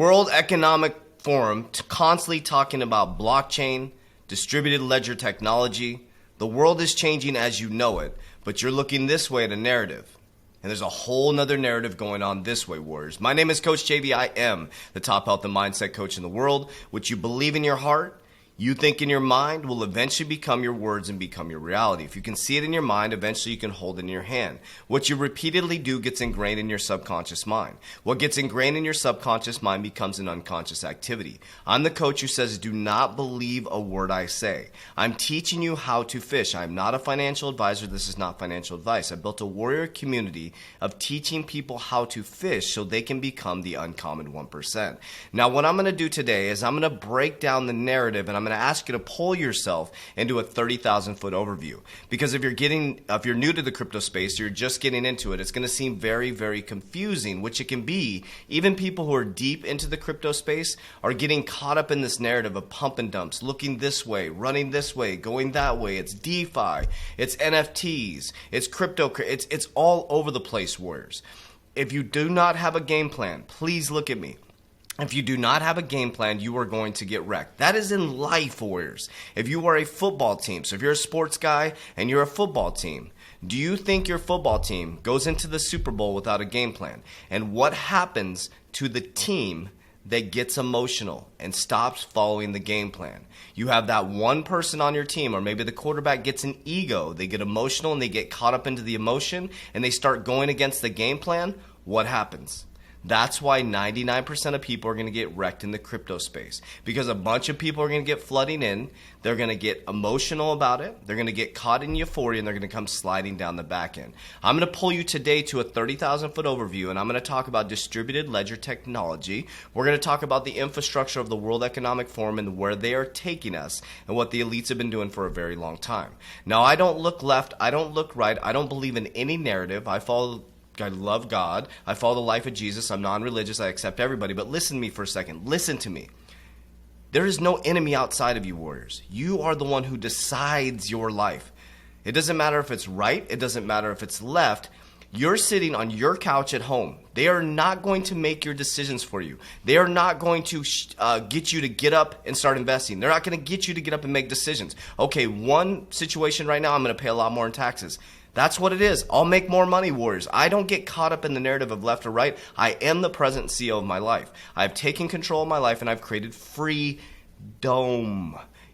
World Economic Forum constantly talking about blockchain, distributed ledger technology. The world is changing as you know it, but you're looking this way at a narrative. And there's a whole nother narrative going on this way, Warriors. My name is Coach JV. I am the top health and mindset coach in the world. What you believe in your heart, you think in your mind, will eventually become your words and become your reality. If you can see it in your mind, eventually you can hold it in your hand. What you repeatedly do gets ingrained in your subconscious mind. What gets ingrained in your subconscious mind becomes an unconscious activity. I'm the coach who says, do not believe a word I say. I'm teaching you how to fish. I'm not a financial advisor. This is not financial advice. I built a warrior community of teaching people how to fish so they can become the uncommon 1%. Now, what I'm going to do today is I'm going to break down the narrative, and I'm going to ask you to pull yourself into a 30,000 foot overview. Because if you're new to the crypto space, you're just getting into it, it's going to seem very, very confusing, which it can be. Even people who are deep into the crypto space are getting caught up in this narrative of pump and dumps, looking this way, running this way, going that way. It's DeFi, it's NFTs, it's crypto, it's all over the place, Warriors. If you do not have a game plan, please look at me. If you do not have a game plan, you are going to get wrecked. That is in life, Warriors. If you are a football team, so if you're a sports guy and you're a football team, do you think your football team goes into the Super Bowl without a game plan? And what happens to the team that gets emotional and stops following the game plan? You have that one person on your team, or maybe the quarterback gets an ego. They get emotional and they get caught up into the emotion and they start going against the game plan. What happens? That's why 99% of people are going to get wrecked in the crypto space, because a bunch of people are going to get flooding in. They're going to get emotional about it. They're going to get caught in euphoria, and they're going to come sliding down the back end. I'm going to pull you today to a 30,000 foot overview, and I'm going to talk about distributed ledger technology. We're going to talk about the infrastructure of the World Economic Forum and where they are taking us and what the elites have been doing for a very long time. Now, I don't look left. I don't look right. I don't believe in any narrative. I love God. I follow the life of Jesus. I'm non-religious. I accept everybody. But listen to me for a second. Listen to me. There is no enemy outside of you, Warriors. You are the one who decides your life. It doesn't matter if it's right. It doesn't matter if it's left. You're sitting on your couch at home. They are not going to make your decisions for you. They are not going to get you to get up and start investing. They're not going to get you to get up and make decisions. Okay, one situation right now, I'm going to pay a lot more in taxes. That's what it is. I'll make more money, Warriors. I don't get caught up in the narrative of left or right. I am the present CEO of my life. I've taken control of my life and I've created freedom.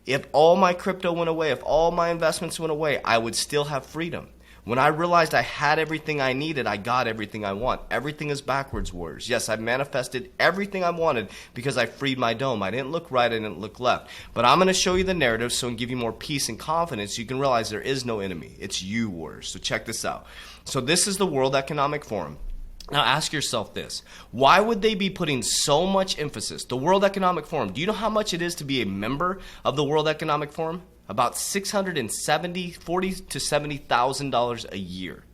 If all my crypto went away, if all my investments went away, I would still have freedom. When I realized I had everything I needed, I got everything I want. Everything is backwards, Warriors. Yes, I manifested everything I wanted because I freed my dome. I didn't look right, I didn't look left. But I'm going to show you the narrative so I can give you more peace and confidence so you can realize there is no enemy. It's you, Warriors. So check this out. So this is the World Economic Forum. Now ask yourself this. Why would they be putting so much emphasis? The World Economic Forum. Do you know how much it is to be a member of the World Economic Forum? About $40,000 to $70,000 a year.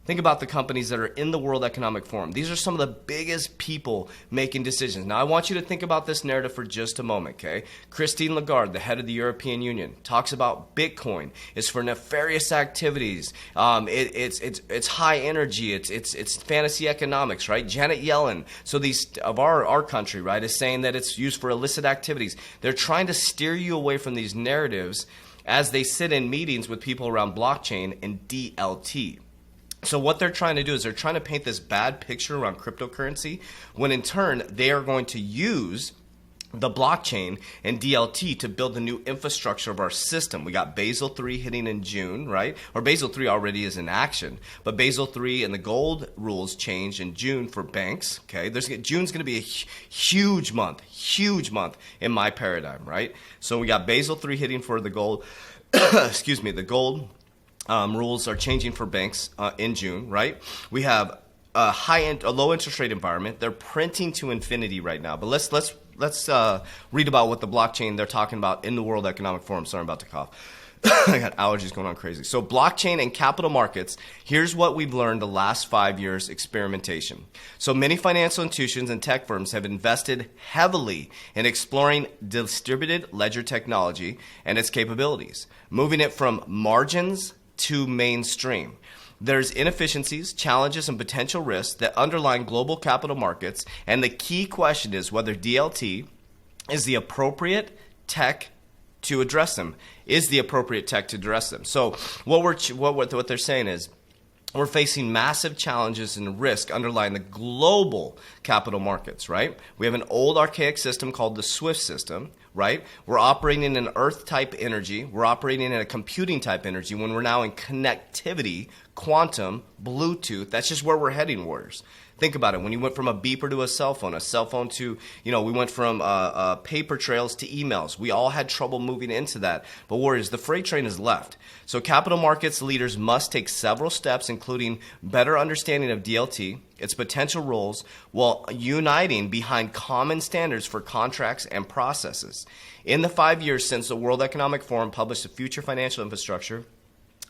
Think about the companies that are in the World Economic Forum. These are some of the biggest people making decisions. Now, I want you to think about this narrative for just a moment, okay? Christine Lagarde, the head of the European Union, talks about Bitcoin. It's for nefarious activities. It's high energy. It's fantasy economics, right? Janet Yellen, so these of our country, right, is saying that it's used for illicit activities. They're trying to steer you away from these narratives as they sit in meetings with people around blockchain and DLT. So what they're trying to do is they're trying to paint this bad picture around cryptocurrency when in turn they are going to use the blockchain and DLT to build the new infrastructure of our system. We got Basel III hitting in June, right? Or Basel III already is in action, but Basel III and the gold rules change in June for banks, okay? June's going to be a huge month in my paradigm, right? So we got Basel III hitting for the gold, excuse me, the gold rules are changing for banks in June, right? We have a low interest rate environment. They're printing to infinity right now. But let's read about what the blockchain they're talking about in the World Economic Forum. Sorry, I'm about to cough. I got allergies going on crazy. So blockchain and capital markets, here's what we've learned the last 5 years experimentation. So many financial institutions and tech firms have invested heavily in exploring distributed ledger technology and its capabilities, moving it from margins to mainstream. There's inefficiencies, challenges, and potential risks that underline global capital markets, and the key question is whether DLT is the appropriate tech to address them. Is the appropriate tech to address them? So what they're saying is we're facing massive challenges and risk underlying the global capital markets, right? We have an old archaic system called the SWIFT system, right? We're operating in an earth-type energy. We're operating in a computing-type energy when we're now in connectivity, quantum, Bluetooth. That's just where we're heading, warriors. Think about it. When you went from a beeper to a cell phone to, we went from paper trails to emails. We all had trouble moving into that. But warriors, the freight train has left. So capital markets leaders must take several steps, including better understanding of DLT, its potential roles, while uniting behind common standards for contracts and processes. In the 5 years since the World Economic Forum published the Future Financial Infrastructure,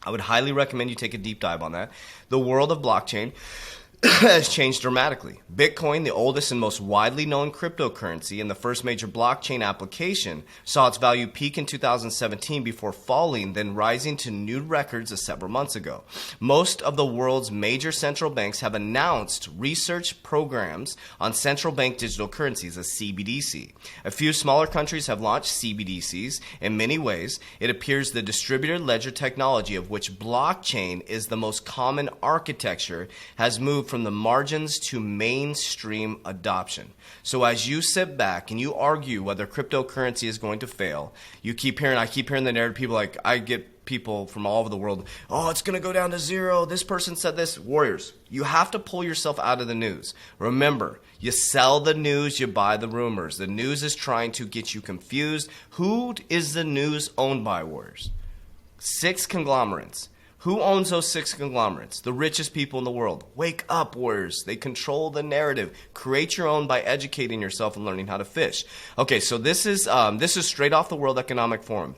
I would highly recommend you take a deep dive on that. The world of blockchain has changed dramatically. Bitcoin, the oldest and most widely known cryptocurrency and the first major blockchain application, saw its value peak in 2017 before falling, then rising to new records several months ago. Most of the world's major central banks have announced research programs on central bank digital currencies, a CBDC. A few smaller countries have launched CBDCs. In many ways, it appears the distributed ledger technology, of which blockchain is the most common architecture, has moved from the margins to mainstream adoption. So as you sit back and you argue whether cryptocurrency is going to fail, I keep hearing the narrative, people like, I get people from all over the world, oh, it's going to go down to zero. This person said this. Warriors, you have to pull yourself out of the news. Remember, you sell the news, you buy the rumors. The news is trying to get you confused. Who is the news owned by, warriors? 6 conglomerates. Who owns those 6 conglomerates? The richest people in the world. Wake up, warriors. They control the narrative. Create your own by educating yourself and learning how to fish. Okay, so this is straight off the World Economic Forum.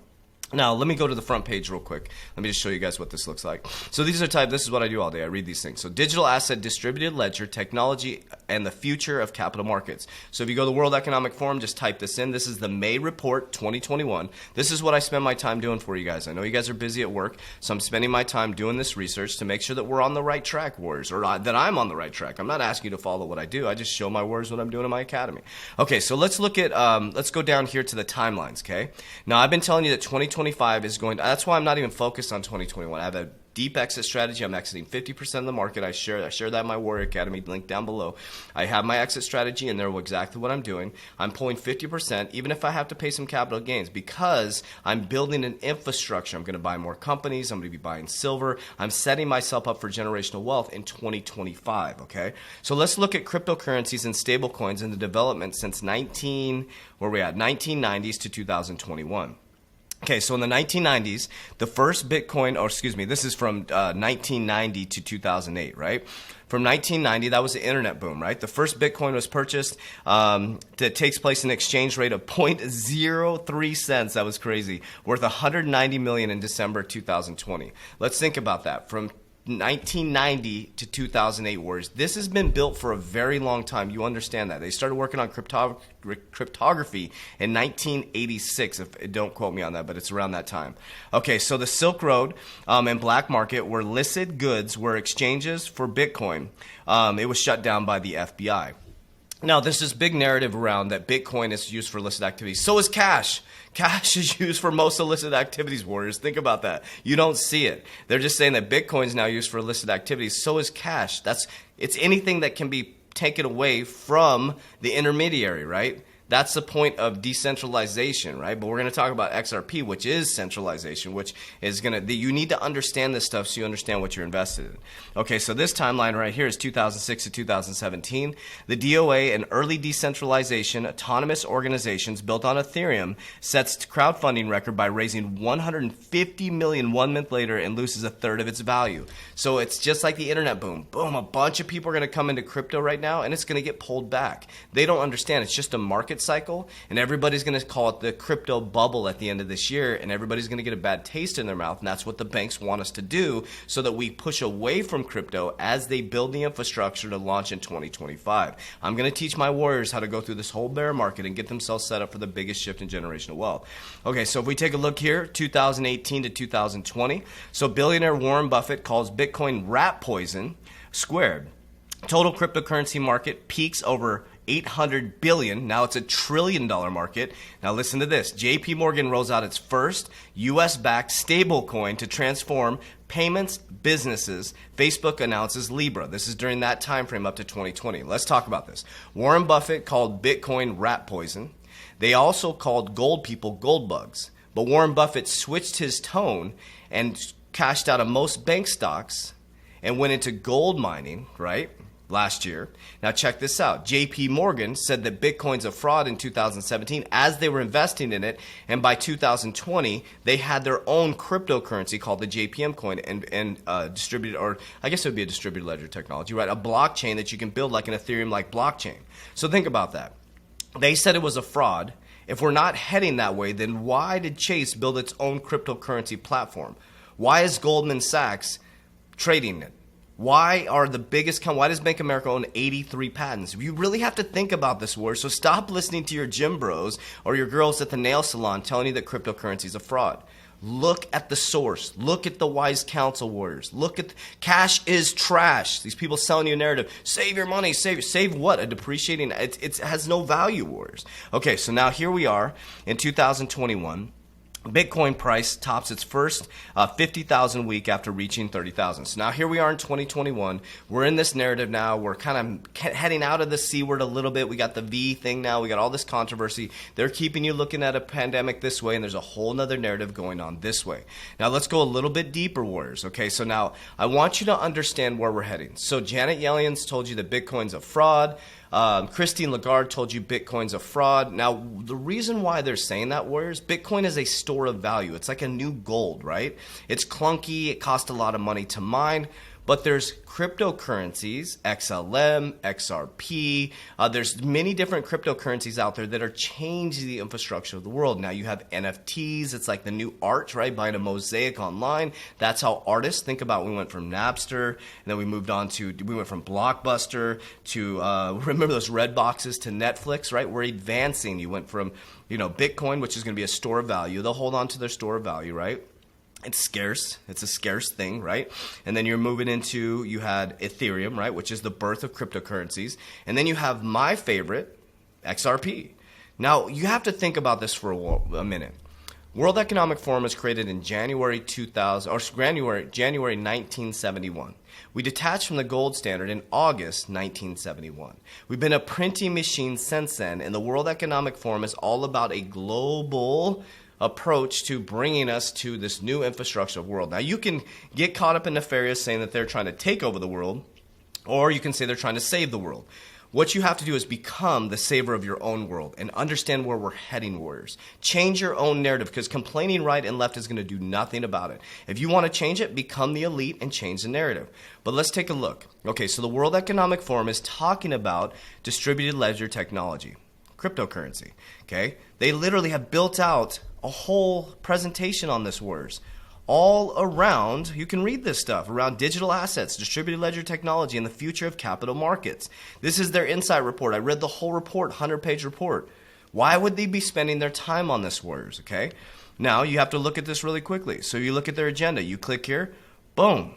Now, let me go to the front page real quick. Let me just show you guys what this looks like. So this is what I do all day. I read these things. So digital asset, distributed ledger, technology, and the future of capital markets. So if you go to the World Economic Forum, just type this in. This is the May report 2021. This is what I spend my time doing for you guys. I know you guys are busy at work, so I'm spending my time doing this research to make sure that we're on the right track, warriors, or that I'm on the right track. I'm not asking you to follow what I do. I just show my warriors what I'm doing in my academy. Okay, so let's look at, let's go down here to the timelines, okay? Now, I've been telling you that 2025 is going to, that's why I'm not even focused on 2021. I have a deep exit strategy. I'm exiting 50% of the market. I share that in my Warrior Academy, link down below. I have my exit strategy, and there exactly what I'm doing. I'm pulling 50%, even if I have to pay some capital gains, because I'm building an infrastructure. I'm going to buy more companies. I'm going to be buying silver. I'm setting myself up for generational wealth in 2025, okay? So let's look at cryptocurrencies and stablecoins and the development since 1990s to 2021. Okay, so in the 1990s, the first Bitcoin, this is from 1990 to 2008, right? From 1990, that was the internet boom, right? The first Bitcoin was purchased that takes place in an exchange rate of 0.03 cents. That was crazy. Worth $190 million in December 2020. Let's think about that. From 1990 to 2008, warriors. This has been built for a very long time. You understand that. They started working on cryptography in 1986. Don't quote me on that, but it's around that time. Okay, so the Silk Road and black market were listed goods, were exchanges for Bitcoin. It was shut down by the FBI. Now, there's this big narrative around that Bitcoin is used for illicit activities. So is cash. Cash is used for most illicit activities, warriors. Think about that. You don't see it. They're just saying that Bitcoin is now used for illicit activities. So is cash. It's anything that can be taken away from the intermediary, right? That's the point of decentralization, right? But we're going to talk about XRP, which is centralization, which is you need to understand this stuff so you understand what you're invested in. Okay, so this timeline right here is 2006 to 2017. The DOA and early decentralization, autonomous organizations built on Ethereum sets crowdfunding record by raising $150 million 1 month later and loses a third of its value. So it's just like the internet boom. Boom, a bunch of people are going to come into crypto right now and it's going to get pulled back. They don't understand. It's just a market market cycle, and everybody's going to call it the crypto bubble at the end of this year, and everybody's going to get a bad taste in their mouth, and that's what the banks want us to do so that we push away from crypto as they build the infrastructure to launch in 2025. I'm going to teach my warriors how to go through this whole bear market and get themselves set up for the biggest shift in generational wealth. Okay, so if we take a look here, 2018 to 2020, so billionaire Warren Buffett calls Bitcoin rat poison squared. Total cryptocurrency market peaks over 800 billion. Now it's $1 trillion market. Now listen to this. JP Morgan rolls out its first US-backed stablecoin to transform payments businesses. Facebook announces Libra. This is during that time frame up to 2020. Let's talk about this. Warren Buffett called Bitcoin rat poison. They also called gold people gold bugs. But Warren Buffett switched his tone and cashed out of most bank stocks and went into gold mining, right? Last year. Now check this out. JP Morgan said that Bitcoin's a fraud in 2017 as they were investing in it, and by 2020 they had their own cryptocurrency called the JPM coin and distributed, or I guess it would be a distributed ledger technology, right? A blockchain that you can build like an Ethereum-like blockchain. So think about that. They said it was a fraud. If we're not heading that way, then why did Chase build its own cryptocurrency platform? Why is Goldman Sachs trading it? Why does Bank of America own 83 patents? You really have to think about this, war. So stop listening to your gym bros or your girls at the nail salon telling you that cryptocurrency is a fraud. Look at the source. Look at the wise counsel, warriors. Look at cash is trash. These people selling you a narrative. Save your money. Save what? A depreciating. It has no value, warriors. Okay, so now here we are in 2021. Bitcoin price tops its first 50,000 week after reaching 30,000. So now here we are in 2021. We're in this narrative now. We're kind of heading out of the C word a little bit. We got the V thing now. We got all this controversy. They're keeping you looking at a pandemic this way, and there's a whole nother narrative going on this way. Now let's go a little bit deeper, warriors. Okay, so now I want you to understand where we're heading. So Janet Yellen's told you that Bitcoin's a fraud. Christine Lagarde told you Bitcoin's a fraud. Now, the reason why they're saying that, warriors, Bitcoin is a store of value. It's like a new gold, right? It's clunky. It costs a lot of money to mine. But there's cryptocurrencies, XLM, XRP. There's many different cryptocurrencies out there that are changing the infrastructure of the world. Now you have NFTs. It's like the new art, right? Buying a mosaic online. That's how artists think about. We went from Napster, and then we went from Blockbuster to remember those red boxes to Netflix, right? We're advancing. You went from Bitcoin, which is going to be a store of value. They'll hold on to their store of value, right? It's scarce. It's a scarce thing, right? And then you're moving into, you had Ethereum, right, which is the birth of cryptocurrencies. And then you have my favorite, XRP. Now, you have to think about this for a minute. World Economic Forum was created in January 1971. We detached from the gold standard in August 1971. We've been a printing machine since then, and the World Economic Forum is all about a global approach to bringing us to this new infrastructure world. Now, you can get caught up in nefarious saying that they're trying to take over the world, or you can say they're trying to save the world. What you have to do is become the saver of your own world and understand where we're heading, warriors. Change your own narrative, because complaining right and left is going to do nothing about it. If you want to change it, become the elite and change the narrative. But let's take a look. Okay, so the World Economic Forum is talking about distributed ledger technology, cryptocurrency. Okay, they literally have built out a whole presentation on this, warriors. All around, you can read this stuff, around digital assets, distributed ledger technology, and the future of capital markets. This is their insight report. I read the whole report, 100-page report. Why would they be spending their time on this, warriors? Okay, now you have to look at this really quickly. So you look at their agenda. You click here, boom.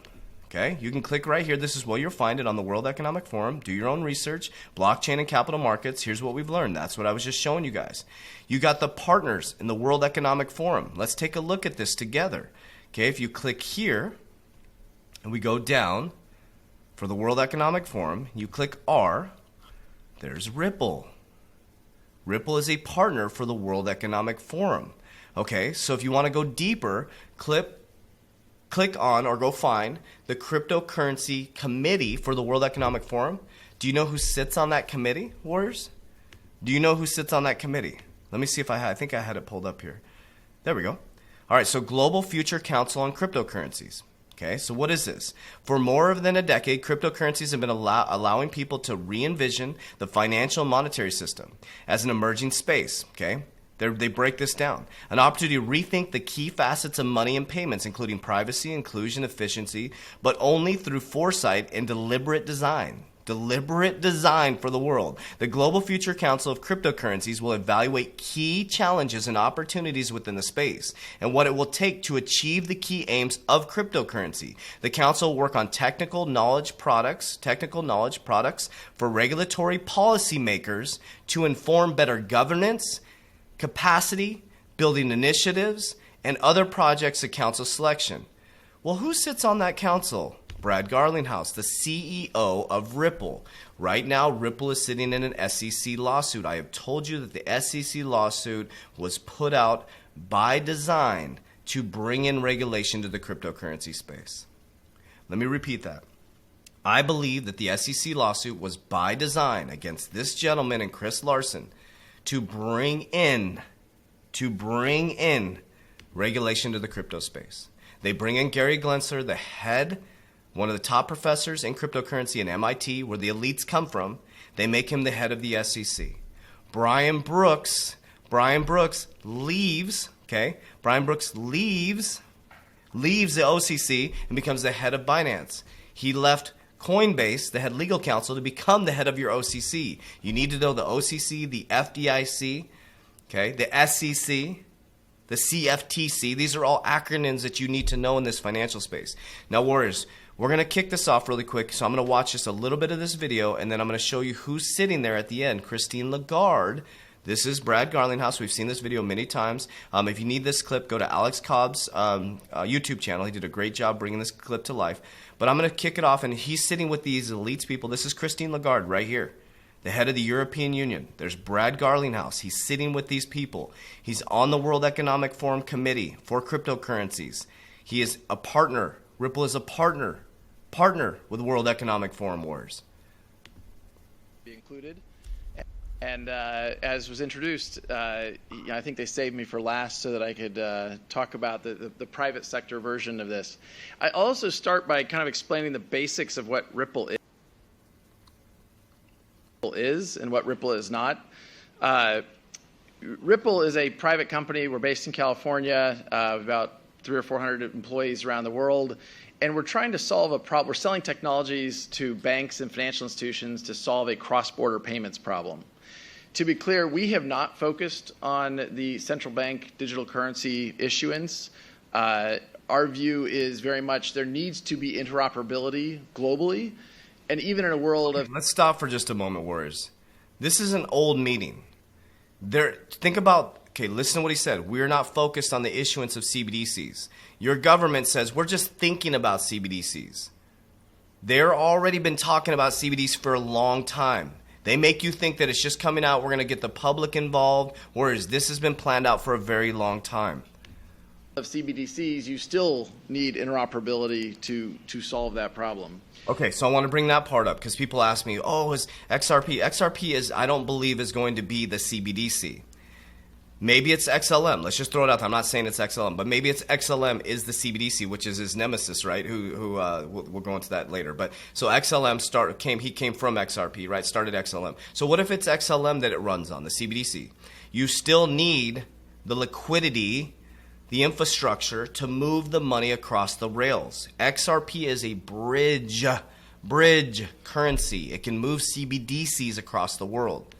Okay, you can click right here. This is what you'll find it on the World Economic Forum. Do your own research. Blockchain and capital markets. Here's what we've learned. That's what I was just showing you guys. You got the partners in the World Economic Forum. Let's take a look at this together. Okay, if you click here and we go down for the World Economic Forum, you click R, there's Ripple. Ripple is a partner for the World Economic Forum. Okay, so if you want to go deeper, click on or go find the Cryptocurrency Committee for the World Economic Forum. Do you know who sits on that committee, warriors? Do you know who sits on that committee? Let me see if I think I had it pulled up here. There we go. All right, so Global Future Council on Cryptocurrencies. Okay, so what is this? For more than a decade, cryptocurrencies have been allowing people to re-envision the financial and monetary system as an emerging space. Okay, they break this down. An opportunity to rethink the key facets of money and payments, including privacy, inclusion, efficiency, but only through foresight and deliberate design. Deliberate design for the world. The Global Future Council of Cryptocurrencies will evaluate key challenges and opportunities within the space and what it will take to achieve the key aims of cryptocurrency. The council will work on technical knowledge products for regulatory policymakers to inform better governance, capacity, building initiatives, and other projects at council selection. Well, who sits on that council? Brad Garlinghouse, the CEO of Ripple. Right now, Ripple is sitting in an SEC lawsuit. I have told you that the SEC lawsuit was put out by design to bring in regulation to the cryptocurrency space. Let me repeat that. I believe that the SEC lawsuit was by design against this gentleman and Chris Larson to bring in regulation to the crypto space. They bring in Gary Gensler, the head, one of the top professors in cryptocurrency at MIT, where the elites come from. They make him the head of the SEC. Brian Brooks leaves, okay? Brian Brooks leaves the OCC and becomes the head of Binance. He left Coinbase, the head legal counsel, to become the head of your OCC. You need to know the OCC, the FDIC, okay, the SEC, the CFTC. These are all acronyms that you need to know in this financial space. Now, Warriors, we're going to kick this off really quick, so I'm going to watch just a little bit of this video, and then I'm going to show you who's sitting there at the end. Christine Lagarde. This is Brad Garlinghouse. We've seen this video many times. If you need this clip, go to Alex Cobb's YouTube channel. He did a great job bringing this clip to life. But I'm going to kick it off, and he's sitting with these elites people. This is Christine Lagarde right here, the head of the European Union. There's Brad Garlinghouse. He's sitting with these people. He's on the World Economic Forum Committee for cryptocurrencies. He is a partner. Ripple is a partner with the World Economic Forum, Warriors. Be included. And as was introduced, I think they saved me for last so that I could talk about the private sector version of this. I also start by kind of explaining the basics of what Ripple is and what Ripple is not. Ripple is a private company. We're based in California, about 300 or 400 employees around the world. And we're trying to solve a problem. We're selling technologies to banks and financial institutions to solve a cross-border payments problem. To be clear, we have not focused on the central bank digital currency issuance. Our view is very much there needs to be interoperability globally. And even in a world of... Let's stop for just a moment, Warriors. This is an old meeting. Think about... Okay, listen to what he said. We're not focused on the issuance of CBDCs. Your government says we're just thinking about CBDCs. They're already been talking about CBDCs for a long time. They make you think that it's just coming out, we're going to get the public involved, whereas this has been planned out for a very long time. Of CBDCs, you still need interoperability to solve that problem. Okay, so I want to bring that part up because people ask me, oh, is XRP? XRP is, I don't believe, is going to be the CBDC. Maybe it's XLM. Let's just throw it out there. I'm not saying it's XLM, but maybe it's XLM is the CBDC, which is his nemesis, right? We'll go into that later. But so XLM came from XRP, right? Started XLM. So what if it's XLM that it runs on, the CBDC? You still need the liquidity, the infrastructure to move the money across the rails. XRP is a bridge currency. It can move CBDCs across the world.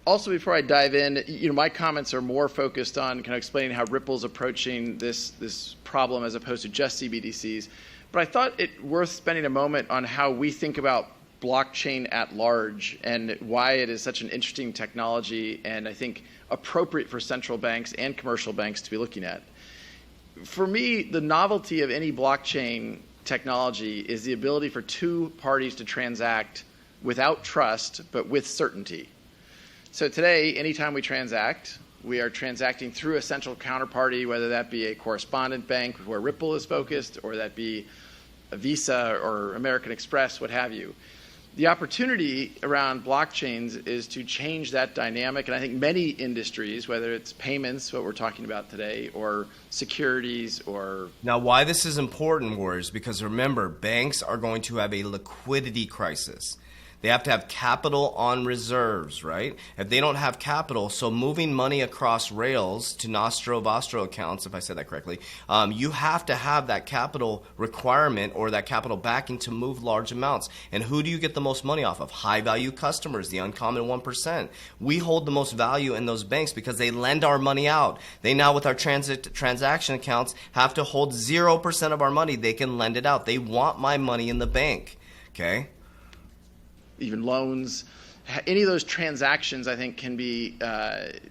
Also, before I dive in, my comments are more focused on kind of explaining how Ripple's approaching this problem as opposed to just CBDCs. But I thought it worth spending a moment on how we think about blockchain at large and why it is such an interesting technology and I think appropriate for central banks and commercial banks to be looking at. For me, the novelty of any blockchain technology is the ability for two parties to transact without trust but with certainty. So today, anytime we transact, we are transacting through a central counterparty, whether that be a correspondent bank where Ripple is focused, or that be a Visa or American Express, what have you. The opportunity around blockchains is to change that dynamic, and I think many industries, whether it's payments, what we're talking about today, or securities, or... Now, why this is important, Warriors, because remember, banks are going to have a liquidity crisis. They have to have capital on reserves, right? If they don't have capital, so moving money across rails to Nostro Vostro accounts, if I said that correctly, you have to have that capital requirement or that capital backing to move large amounts. And who do you get the most money off of? High-value customers, the uncommon 1%. We hold the most value in those banks because they lend our money out. They now, with our transaction accounts, have to hold 0% of our money. They can lend it out. They want my money in the bank, okay? Even loans, any of those transactions, I think, can be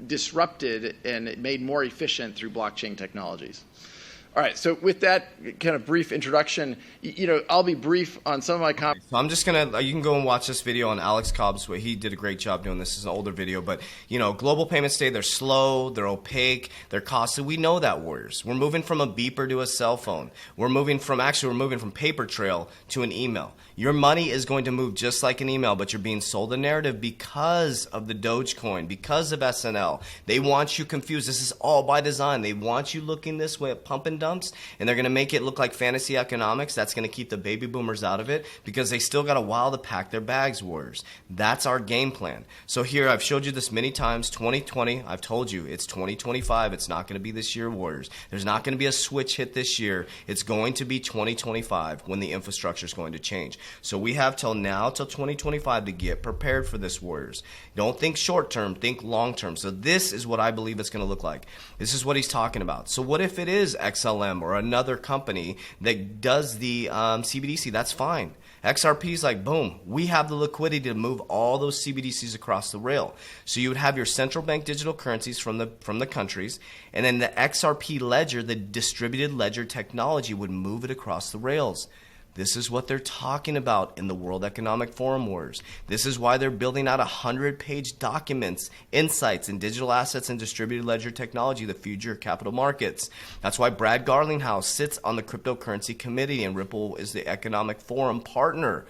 disrupted and made more efficient through blockchain technologies. All right, so with that kind of brief introduction, I'll be brief on some of my comments. So I'm just going to, you can go and watch this video on Alex Cobb's way. He did a great job doing this. This is an older video, but, global payments today, they're slow, they're opaque, they're costly. We know that, Warriors. We're moving from a beeper to a cell phone. We're moving from paper trail to an email. Your money is going to move just like an email, but you're being sold a narrative because of the Dogecoin, because of SNL. They want you confused. This is all by design. They want you looking this way at pump and dumps, and they're going to make it look like fantasy economics. That's going to keep the baby boomers out of it because they still got a while to pack their bags, Warriors. That's our game plan. So here, I've showed you this many times. 2020, I've told you, it's 2025. It's not going to be this year, Warriors. There's not going to be a switch hit this year. It's going to be 2025 when the infrastructure is going to change. So we have till 2025 to get prepared for this, Warriors. Don't think short term, think long term. So this is what I believe it's going to look like. This is what he's talking about. So what if it is XLM or another company that does the CBDC? That's fine. XRP is like, boom, we have the liquidity to move all those CBDCs across the rail. So you would have your central bank digital currencies from the countries, and then the XRP ledger, the distributed ledger technology, would move it across the rails. This is what they're talking about in the World Economic Forum, Wars. This is why they're building out 100-page documents, insights in digital assets and distributed ledger technology, the future of capital markets. That's why Brad Garlinghouse sits on the cryptocurrency committee and Ripple is the Economic Forum partner.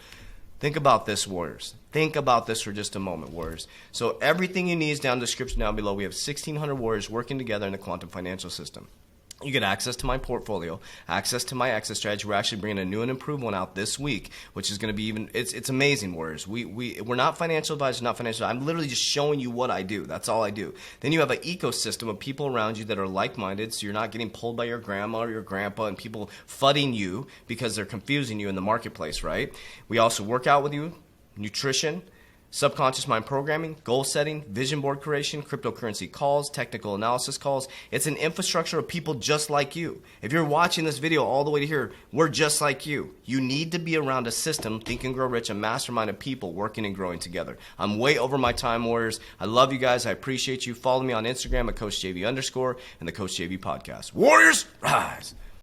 Think about this, Warriors. Think about this for just a moment, Warriors. So everything you need is down in the description down below. We have 1,600 Warriors working together in the quantum financial system. You get access to my portfolio, access to my exit strategy. We're actually bringing a new and improved one out this week, which is going to be even, it's amazing, Warriors. We're not financial advisors, not financial. I'm literally just showing you what I do. That's all I do. Then you have an ecosystem of people around you that are like-minded, so you're not getting pulled by your grandma or your grandpa and people fudding you because they're confusing you in the marketplace, right? We also work out with you, nutrition, subconscious mind programming, goal setting, vision board creation, cryptocurrency calls, technical analysis calls. It's an infrastructure of people just like you. If you're watching this video all the way to here, we're just like you. You need to be around a system, Think and Grow Rich, a mastermind of people working and growing together. I'm way over my time, Warriors. I love you guys. I appreciate you. Follow me on Instagram at CoachJV_ and the Coach JV podcast. Warriors, rise!